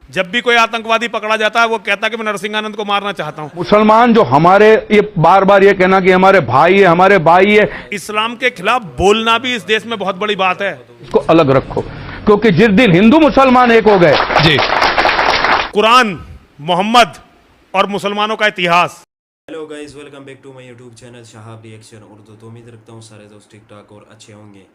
जब भी कोई आतंकवादी पकड़ा जाता है वो कहता है कि मैं नरसिंहानंद को मारना चाहता हूं। मुसलमान जो हमारे ये बार बार ये कहना कि हमारे भाई है, हमारे भाई है, इस्लाम के खिलाफ बोलना भी इस देश में बहुत बड़ी बात है। इसको अलग रखो, क्योंकि जिस दिन हिंदू मुसलमान एक हो गए, जी, कुरान, मोहम्मद और मुसलमानों का इतिहास। Hello guys, welcome back to my YouTube channel Shahab reaction Urdu. तो उम्मीद रखता हूँ सारे दोस्त ठीक ठाक और अच्छे होंगे।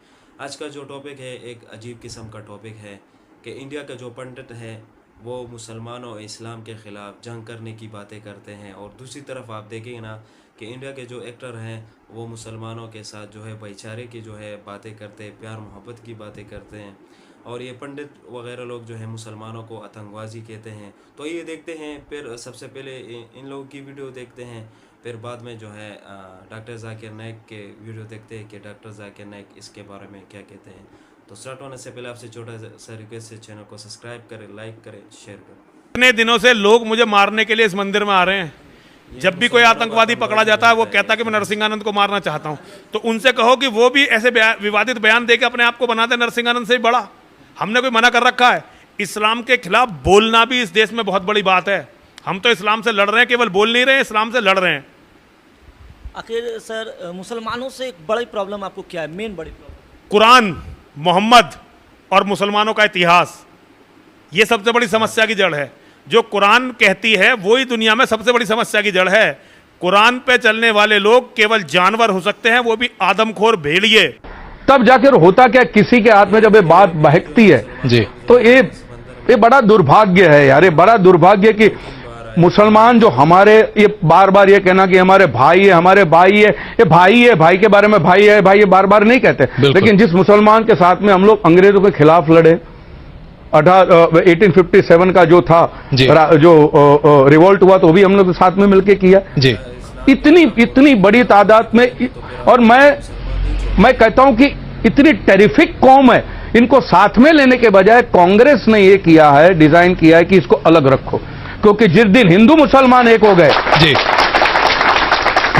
आज का जो टॉपिक है एक अजीब किस्म का टॉपिक है कि इंडिया का जो पंडित है वो मुसलमानों और इस्लाम के ख़िलाफ़ जंग करने की बातें करते हैं, और दूसरी तरफ आप देखेंगे ना कि इंडिया के जो एक्टर हैं वो मुसलमानों के साथ जो है भाईचारे की जो है बातें करते हैं, प्यार मोहब्बत की बातें करते हैं, और ये पंडित वगैरह लोग जो है मुसलमानों को आतंकवादी कहते हैं। तो ये देखते हैं, फिर सबसे पहले इन लोगों की वीडियो देखते हैं, फिर बाद में जो है डॉक्टर जाकिर नाइक के वीडियो देखते हैं कि डॉक्टर जाकिर नाइक इसके बारे में क्या कहते हैं। तो स्टार्ट होने से पहले आपसे छोटा सा रिक्वेस्ट है, चैनल को सब्सक्राइब करें, लाइक करें, शेयर करें। इतने दिनों से लोग मुझे मारने के लिए इस मंदिर में आ रहे हैं। जब भी कोई आतंकवादी पकड़ा जाता है वो कहता है कि मैं नरसिंहानंद को मारना चाहता हूं। तो उनसे कहो कि वो भी ऐसे विवादित बयान देके अपने आप को बनाते नरसिंहानंद से ही बड़ा। हमने कोई मना कर रखा है? इस्लाम के खिलाफ बोलना भी इस देश में बहुत बड़ी बात है। हम तो इस्लाम से लड़ रहे हैं, केवल बोल नहीं रहे हैं, इस्लाम से लड़ रहे हैं। आखिर सर मुसलमानों से एक बड़ी प्रॉब्लम आपको क्या है? मेन बड़ी प्रॉब्लम कुरान, मोहम्मद और मुसलमानों का इतिहास, ये सबसे बड़ी समस्या की जड़ है। जो कुरान कहती है वही दुनिया में सबसे बड़ी समस्या की जड़ है। कुरान पे चलने वाले लोग केवल जानवर हो सकते हैं, वो भी आदमखोर भेड़िए। तब जाकर होता क्या, किसी के हाथ में जब ये बात बहकती है जी, तो ये बड़ा दुर्भाग्य है यार। ये बड़ा दुर्भाग्य कि मुसलमान जो हमारे ये बार बार ये कहना कि हमारे भाई है, हमारे भाई है, ये भाई है, भाई के बारे में भाई है, भाई ये बार बार नहीं कहते। लेकिन जिस मुसलमान के साथ में हम लोग अंग्रेजों के खिलाफ लड़े, 1857 का जो था जो रिवोल्ट हुआ, तो भी हम लोग के साथ में मिलकर किया जी। इतनी बड़ी तादाद में। और मैं कहता हूं कि इतनी टेरिफिक कौम है, इनको साथ में लेने के बजाय कांग्रेस ने ये किया है, डिजाइन किया है कि इसको अलग रखो, क्योंकि जिस दिन हिंदू मुसलमान एक हो गए, जी,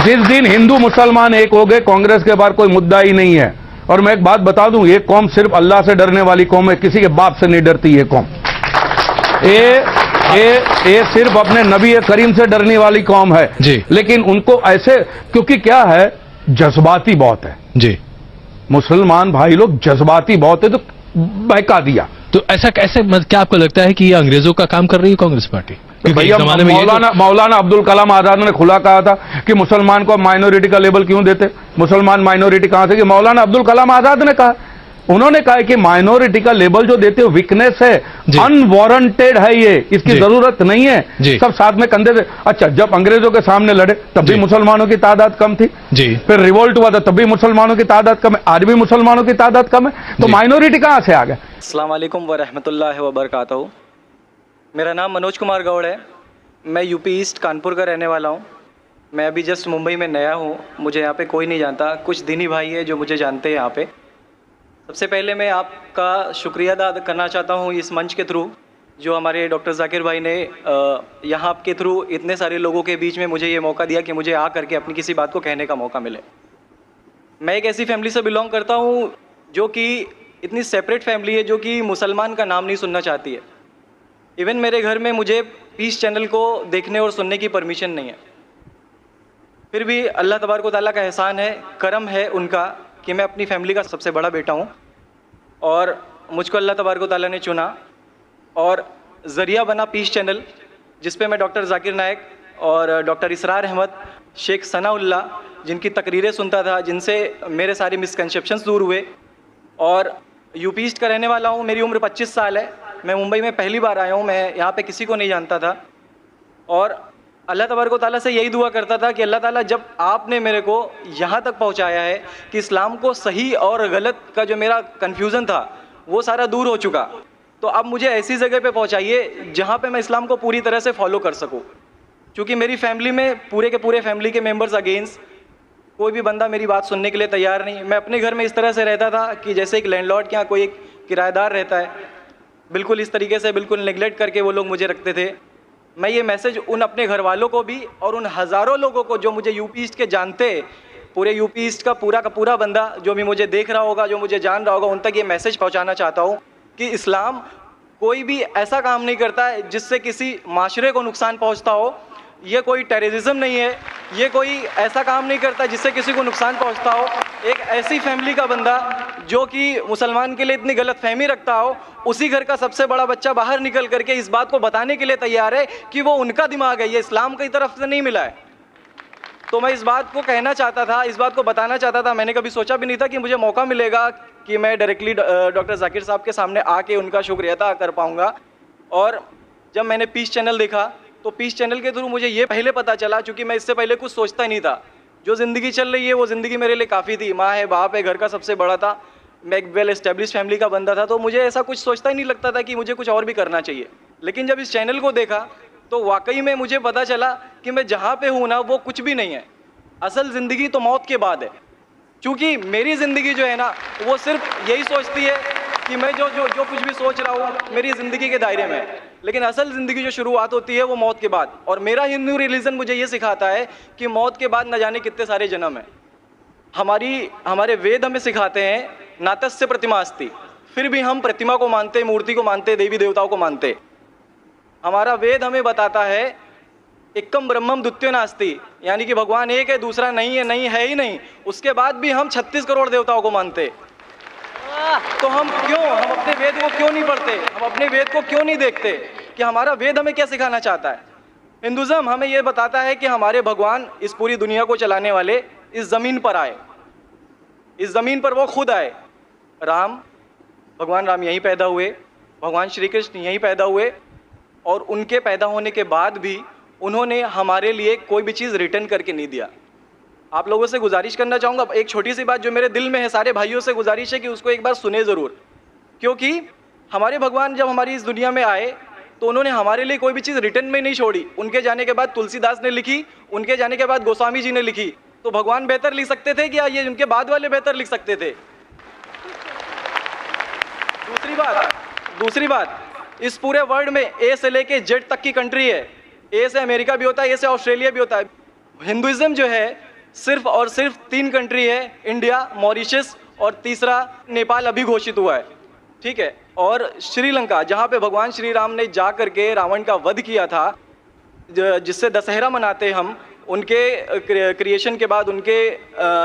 जिस दिन हिंदू मुसलमान एक हो गए, कांग्रेस के बाहर कोई मुद्दा ही नहीं है। और मैं एक बात बता दूं, ये कौम सिर्फ अल्लाह से डरने वाली कौम है, किसी के बाप से नहीं डरती ये कौम। ये सिर्फ अपने नबी करीम से डरने वाली कौम है जी। लेकिन उनको ऐसे, क्योंकि क्या है, जज्बाती बहुत है जी। मुसलमान भाई लोग, जज्बाती बहुत है, तो बहका दिया। तो ऐसा कैसे, क्या आपको लगता है कि ये अंग्रेजों का काम कर रही है कांग्रेस पार्टी? तो भैया मौलाना अब्दुल कलाम आजाद ने खुला कहा था कि मुसलमान को माइनॉरिटी का लेबल क्यों देते, मुसलमान माइनॉरिटी कहां से? कि मौलाना अब्दुल कलाम आजाद ने कहा, उन्होंने कहा कि माइनॉरिटी का लेबल जो देते हो वीकनेस है, अनवारंटेड है, ये इसकी जरूरत नहीं है। सब साथ में कंधे से। अच्छा, जब अंग्रेजों के सामने लड़े तब भी मुसलमानों की तादाद कम थी जी। फिर रिवोल्ट हुआ था तब भी मुसलमानों की तादाद कम है, आज भी मुसलमानों की तादाद कम है, तो माइनॉरिटी कहां से आ गए? अस्सलाम वालेकुम वरहमतुल्लाहि वबरकातुहू। मेरा नाम मनोज कुमार गौड़ है। मैं यूपी ईस्ट कानपुर का रहने वाला हूँ। मैं अभी जस्ट मुंबई में नया हूँ, मुझे यहाँ पे कोई नहीं जानता, कुछ दीनी भाई है जो मुझे जानते हैं यहाँ पे। सबसे पहले मैं आपका शुक्रिया अदा करना चाहता हूँ इस मंच के थ्रू, जो हमारे डॉक्टर जाकिर भाई ने यहाँ के थ्रू इतने सारे लोगों के बीच में मुझे ये मौका दिया कि मुझे आ करके अपनी किसी बात को कहने का मौका मिले। मैं एक ऐसी फैमिली से बिलोंग करता हूँ जो कि इतनी सेपरेट फैमिली है, जो कि मुसलमान का नाम नहीं सुनना चाहती है। इवन मेरे घर में मुझे पीस चैनल को देखने और सुनने की परमिशन नहीं है। फिर भी अल्लाह तबारक व तआला का एहसान है, करम है उनका कि मैं अपनी फैमिली का सबसे बड़ा बेटा हूँ, और मुझको अल्लाह तबारक व तआला ने चुना और ज़रिया बना पीस चैनल, जिस पे मैं डॉक्टर जाकिर नाइक और डॉक्टर इसरार अहमद, शेख सनाउल्लाह, जिनकी तकरीरें सुनता था, जिनसे मेरे सारे मिसकंसेप्शंस दूर हुए। और यूपी ईस्ट का रहने वाला हूँ। मेरी उम्र 25 साल है। मैं मुंबई में पहली बार आया हूँ, मैं यहाँ पे किसी को नहीं जानता था, और अल्लाह तबारक व तआला से यही दुआ करता था कि अल्लाह ताला, जब आपने मेरे को यहाँ तक पहुँचाया है कि इस्लाम को सही और गलत का जो मेरा कन्फ्यूज़न था वो सारा दूर हो चुका, तो अब मुझे ऐसी जगह पे पहुँचाइए जहाँ पे मैं इस्लाम को पूरी तरह से फॉलो कर सकूँ। क्योंकि मेरी फैमिली में पूरे के पूरे फैमिली के मेम्बर्स अगेंस्ट, कोई भी बंदा मेरी बात सुनने के लिए तैयार नहीं। मैं अपने घर में इस तरह से रहता था कि जैसे एक लैंडलॉर्ड के यहाँ कोई एक किराएदार रहता है, बिल्कुल इस तरीके से, बिल्कुल नेगलेक्ट करके वो लोग मुझे रखते थे। मैं ये मैसेज उन अपने घर वालों को भी और उन हज़ारों लोगों को जो मुझे यूपी ईस्ट के जानते, पूरे यूपी ईस्ट का पूरा बंदा जो भी मुझे देख रहा होगा, जो मुझे जान रहा होगा, उन तक ये मैसेज पहुंचाना चाहता हूं कि इस्लाम कोई भी ऐसा काम नहीं करता है जिससे किसी माशरे को नुकसान पहुंचता हो। ये कोई टेररिज्म नहीं है, ये कोई ऐसा काम नहीं करता जिससे किसी को नुकसान पहुंचता हो। एक ऐसी फैमिली का बंदा जो कि मुसलमान के लिए इतनी गलत फहमी रखता हो, उसी घर का सबसे बड़ा बच्चा बाहर निकल करके इस बात को बताने के लिए तैयार है कि वो उनका दिमाग है, ये इस्लाम की तरफ से नहीं मिला है। तो मैं इस बात को कहना चाहता था, इस बात को बताना चाहता था। मैंने कभी सोचा भी नहीं था कि मुझे मौका मिलेगा कि मैं डायरेक्टली डॉक्टर जाकिर साहब के सामने आके उनका शुक्रिया अदा कर पाऊँगा। और जब मैंने पीस चैनल देखा तो पीस चैनल के थ्रू मुझे ये पहले पता चला, क्योंकि मैं इससे पहले कुछ सोचता ही नहीं था। जो ज़िंदगी चल रही है वो ज़िंदगी मेरे लिए काफ़ी थी। माँ है, बाप है, घर का सबसे बड़ा था, मैं एक वेल एस्टेब्लिश फैमिली का बंदा था, तो मुझे ऐसा कुछ सोचता ही नहीं लगता था कि मुझे कुछ और भी करना चाहिए। लेकिन जब इस चैनल को देखा तो वाकई में मुझे पता चला कि मैं जहाँ पे हूँ ना वो कुछ भी नहीं है। असल ज़िंदगी तो मौत के बाद है। क्योंकि मेरी ज़िंदगी जो है ना वो सिर्फ यही सोचती है कि मैं जो कुछ भी सोच रहा हूँ मेरी ज़िंदगी के दायरे में है, लेकिन असल ज़िंदगी जो शुरुआत होती है वो मौत के बाद। और मेरा हिंदू रिलीजन मुझे ये सिखाता है कि मौत के बाद न जाने कितने सारे जन्म हैं। हमारे वेद हमें सिखाते हैं नातस्य प्रतिमा अस्ति, फिर भी हम प्रतिमा को मानते, मूर्ति को मानते, देवी देवताओं को मानते। हमारा वेद हमें बताता है एकम ब्रह्मम द्वितीयो नास्ति, यानी कि भगवान एक है, दूसरा नहीं है ही नहीं। उसके बाद भी हम 36 करोड़ देवताओं को मानते। तो हम अपने वेद को क्यों नहीं पढ़ते, हम अपने वेद को क्यों नहीं देखते कि हमारा वेद हमें क्या सिखाना चाहता है। हिंदुज़म हमें यह बताता है कि हमारे भगवान इस पूरी दुनिया को चलाने वाले इस ज़मीन पर आए, इस ज़मीन पर वो खुद आए। भगवान राम यहीं पैदा हुए, भगवान श्री कृष्ण यहीं पैदा हुए, और उनके पैदा होने के बाद भी उन्होंने हमारे लिए कोई भी चीज़ रिटर्न करके नहीं दिया। आप लोगों से गुजारिश करना चाहूँगा, एक छोटी सी बात जो मेरे दिल में है, सारे भाइयों से गुजारिश है कि उसको एक बार सुने ज़रूर। क्योंकि हमारे भगवान जब हमारी इस दुनिया में आए तो उन्होंने हमारे लिए कोई भी चीज़ रिटर्न में नहीं छोड़ी। उनके जाने के बाद तुलसीदास ने लिखी, उनके जाने के बाद गोस्वामी जी ने लिखी। तो भगवान बेहतर लिख सकते थे क्या ये उनके बाद वाले बेहतर लिख सकते थे? दूसरी बात, इस पूरे वर्ल्ड में ए से लेके जेड तक की कंट्री है। ए से अमेरिका भी होता है, ए से ऑस्ट्रेलिया भी होता है। हिंदुइज्म जो है सिर्फ और सिर्फ 3 कंट्री है, इंडिया, मॉरिशस और तीसरा नेपाल अभी घोषित हुआ है, ठीक है। और श्रीलंका, जहाँ पे भगवान श्री राम ने जा करके रावण का वध किया था, जिससे दशहरा मनाते हम, उनके क्रिएशन के बाद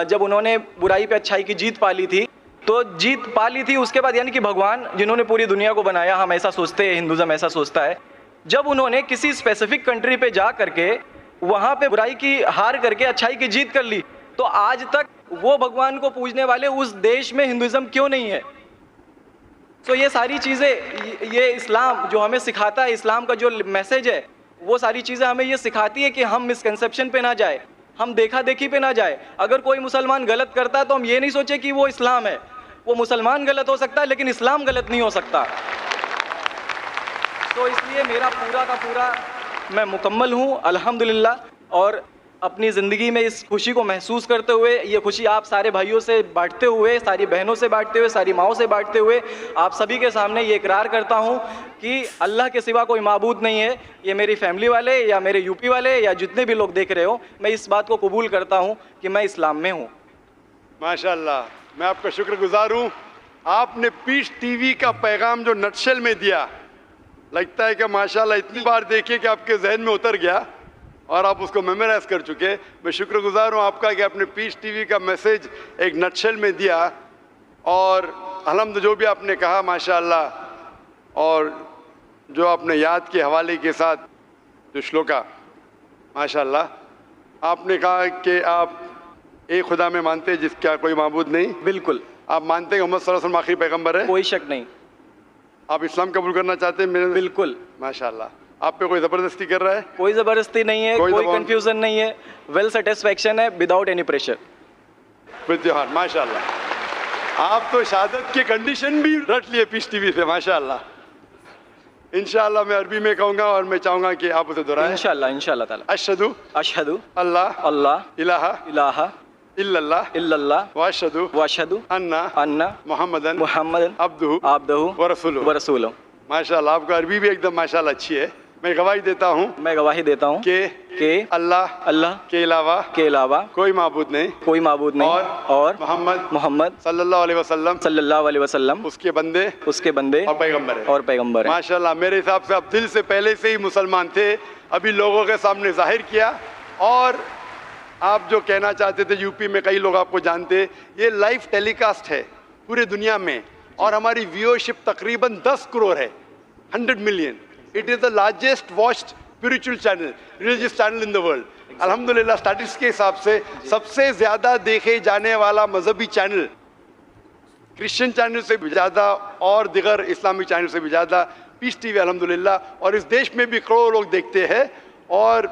जब उन्होंने बुराई पे अच्छाई की जीत पा ली थी, तो जीत पा ली थी उसके बाद, यानी कि भगवान जिन्होंने पूरी दुनिया को बनाया, हम ऐसा सोचते हैं, हिंदुज़म ऐसा सोचता है, जब उन्होंने किसी स्पेसिफिक कंट्री पे जा करके वहाँ पे बुराई की हार करके अच्छाई की जीत कर ली, तो आज तक वो भगवान को पूजने वाले उस देश में हिंदुइज्म क्यों नहीं है? तो ये सारी चीज़ें, ये इस्लाम जो हमें सिखाता है, इस्लाम का जो मैसेज है, वो सारी चीज़ें हमें ये सिखाती है कि हम मिसकंसेप्शन पे ना जाए, हम देखा देखी पे ना जाए। अगर कोई मुसलमान गलत करता है तो हम ये नहीं सोचे कि वो इस्लाम है। वो मुसलमान गलत हो सकता है लेकिन इस्लाम गलत नहीं हो सकता। तो इसलिए मेरा पूरा का पूरा मैं मुकम्मल हूँ अल्हम्दुलिल्लाह, और अपनी ज़िंदगी में इस खुशी को महसूस करते हुए, ये खुशी आप सारे भाइयों से बांटते हुए, सारी बहनों से बांटते हुए, सारी माँओं से बांटते हुए, आप सभी के सामने ये इकरार करता हूँ कि अल्लाह के सिवा कोई माबूद नहीं है। ये मेरी फैमिली वाले या मेरे यूपी वाले या जितने भी लोग देख रहे हो, मैं इस बात को कबूल करता हूँ कि मैं इस्लाम में हूँ। माशाल्लाह, मैं आपका शुक्रगुजार हूँ। आपने पीस टीवी का पैगाम जो नटशेल में दिया, लगता है कि माशाल्लाह इतनी बार देखिए कि आपके जहन में उतर गया और आप उसको मेमोराइज कर चुके। मैं शुक्रगुजार हूँ आपका कि आपने पीस टीवी का मैसेज एक नटशेल में दिया, और अल्हम्दुलिल्लाह जो भी आपने कहा माशाल्लाह, और जो आपने याद के हवाले के साथ जो श्लोका, माशाल्लाह आपने कहा कि आप एक खुदा में मानते हैं जिसका कोई माबूद नहीं। बिल्कुल। आप मानते हैं मोहम्मद सल्लल्लाहु अलैहि वसल्लम आखिरी पैगंबर है? कोई शक नहीं। आप इस्लाम कबूल करना चाहते हैं? मेरे बिल्कुल। माशाल्लाह। आप पे कोई ज़बरदस्ती कर रहा है? कोई ज़बरदस्ती नहीं है, कोई कंफ्यूजन नहीं है, वेल सेटिस्फैक्शन है, विदाउट एनी प्रेशर। त्योहार माशाल्लाह। आप तो शहादत के कंडीशन भी रट लिए पीस टीवी से, माशाल्लाह। इंशाल्लाह मैं अरबी में कहूँगा और मैं चाहूँगा कि आप उसे दोहराएं। इंशाल्लाह ताला। अशहदु अल्लाह इलाहा इल्लल्लाह व अशहदु अन्ना मुहम्मदन अब्दुहु व रसूलुहु। माशाल्लाह, आपका अरबी भी एकदम माशाल्लाह अच्छी है। मैं गवाही देता हूँ मैं गवाही देता हूँ कि अल्लाह अल्लाह के अलावा के अलावा कोई माबूद नहीं कोई माबूद नहीं और मोहम्मद सल्लल्लाहु अलैहि वसल्लम उसके बंदे और पैगंबर है माशाल्लाह। मेरे हिसाब से आप दिल से पहले से ही मुसलमान थे, अभी लोगों के सामने जाहिर किया। और आप जो कहना चाहते थे, यूपी में कई लोग आपको जानते, ये लाइव टेलीकास्ट है पूरे दुनिया में और हमारी व्यूअरशिप तकरीबन 10 करोड़ है, 100 million. It is the largest watched spiritual channel, religious channel in the world. अल्हम्दुलिल्लाह स्टैटिस्टिक्स के हिसाब से सबसे ज़्यादा देखे जाने वाला मजहबी चैनल, क्रिश्चियन चैनल से भी ज़्यादा और दिगर इस्लामिक चैनल से भी ज़्यादा पीस टीवी अल्हम्दुलिल्लाह। और इस देश में भी करोड़ों लोग देखते हैं और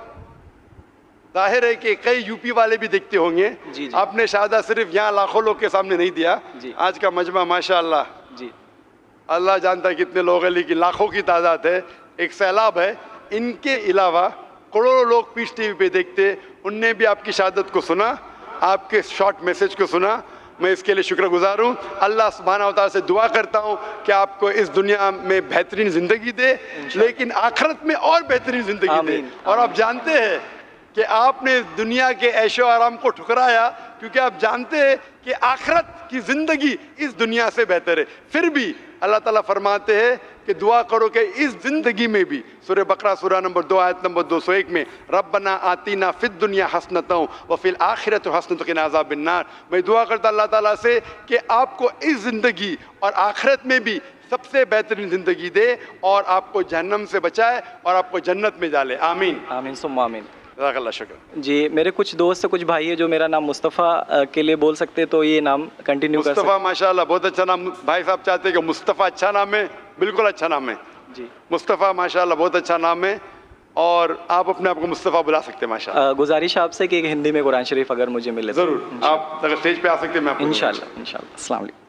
जाहिर है कि कई यूपी वाले भी देखते होंगे। जी। आपने शायद सिर्फ यहाँ लाखों लोग के सामने नहीं दिया, आज का मजमा माशाअल्लाह जी अल्लाह जानता है कितने लोग हैं, लेकिन लाखों की तादाद है, एक सैलाब है। इनके अलावा करोड़ों लोग पीस टीवी पे देखते, उनने भी आपकी शहादत को सुना, आपके शॉर्ट मैसेज को सुना। मैं इसके लिए शुक्रगुजार हूँ। अल्लाह सुब्हानहू व तआला से दुआ करता हूँ कि आपको इस दुनिया में बेहतरीन ज़िंदगी दे, लेकिन आखिरत में और बेहतरीन ज़िंदगी दे। और आप जानते हैं कि आपने दुनिया के ऐशो आराम को ठुकराया क्योंकि आप जानते हैं कि आखिरत की ज़िंदगी इस दुनिया से बेहतर है। फिर भी अल्लाह ताला फरमाते हैं कि दुआ करो कि इस ज़िंदगी में भी, सूरह बकरा सूरह नंबर 2 आयत नंबर 201 में, रब्बना आतीना फिद दुनिया हसनतों व फिल आखिरत हसनतों के नाज़ाब बिन्नार। मैं दुआ करता अल्लाह ताला से कि आपको इस ज़िंदगी और आखिरत में भी सबसे बेहतरीन ज़िंदगी दे और आपको जहन्नम से बचाए और आपको जन्नत में डाले। आमीन आमीन सुम्मा आमीन। जज़ाकल्लाह शुक्र। जी मेरे कुछ दोस्त कुछ भाई है जो मेरा नाम मुस्तफ़ा के लिए बोल सकते, तो ये नाम कंटिन्यू कर सकते। मुस्तफ़ा माशाल्लाह बहुत अच्छा नाम। भाई साहब चाहते हैं कि मुस्तफ़ा अच्छा नाम है, बिल्कुल अच्छा नाम है जी। मुस्तफ़ा माशाल्लाह बहुत अच्छा नाम है और आप अपने आप को मुस्तफ़ा बुला सकते हैं माशाल्लाह। गुजारिश आपसे कि एक हिंदी में कुरान शरीफ अगर मुझे मिले तो। ज़रूर, आप अगर स्टेज पे आ सकते हैं मैं आपको इंशाल्लाह इंशाल्लाह। अस्सलाम वालेकुम।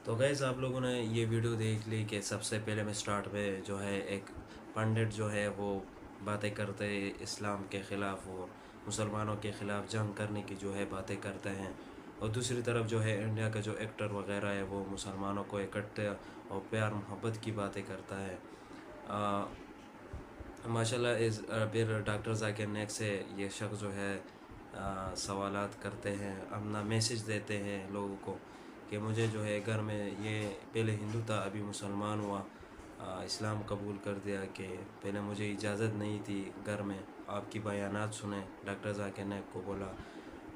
तो गैस आप लोगों ने ये वीडियो देख ली कि सबसे पहले मैं स्टार्ट में जो है एक पंडित जो है वो बातें करते हैं इस्लाम के ख़िलाफ़ और मुसलमानों के ख़िलाफ़ जंग करने की जो है बातें करते हैं, और दूसरी तरफ जो है इंडिया का जो एक्टर वगैरह है वो मुसलमानों को इकट्ठे और प्यार मोहब्बत की बातें करता है। माशाल्लाह इस फिर डॉक्टर ज़ाकिर नाइक से ये शख्स जो है सवालात करते हैं, अपना मैसेज देते हैं लोगों को कि मुझे जो है घर में, ये पहले हिंदू था अभी मुसलमान हुआ, इस्लाम कबूल कर दिया, कि पहले मुझे इजाज़त नहीं थी घर में, आपकी बयानात सुने डॉक्टर ज़ाकिर नाइक को बोला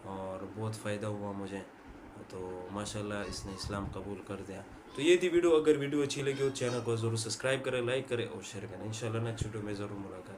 और बहुत फ़ायदा हुआ मुझे, तो माशाल्लाह इसने इस्लाम कबूल कर दिया। तो ये थी वीडियो। अगर वीडियो अच्छी लगी हो चैनल को ज़रूर सब्सक्राइब करें, लाइक करें और शेयर करें। इंशाल्लाह नेक्स्ट वीडियो में ज़रूर मुलाकात।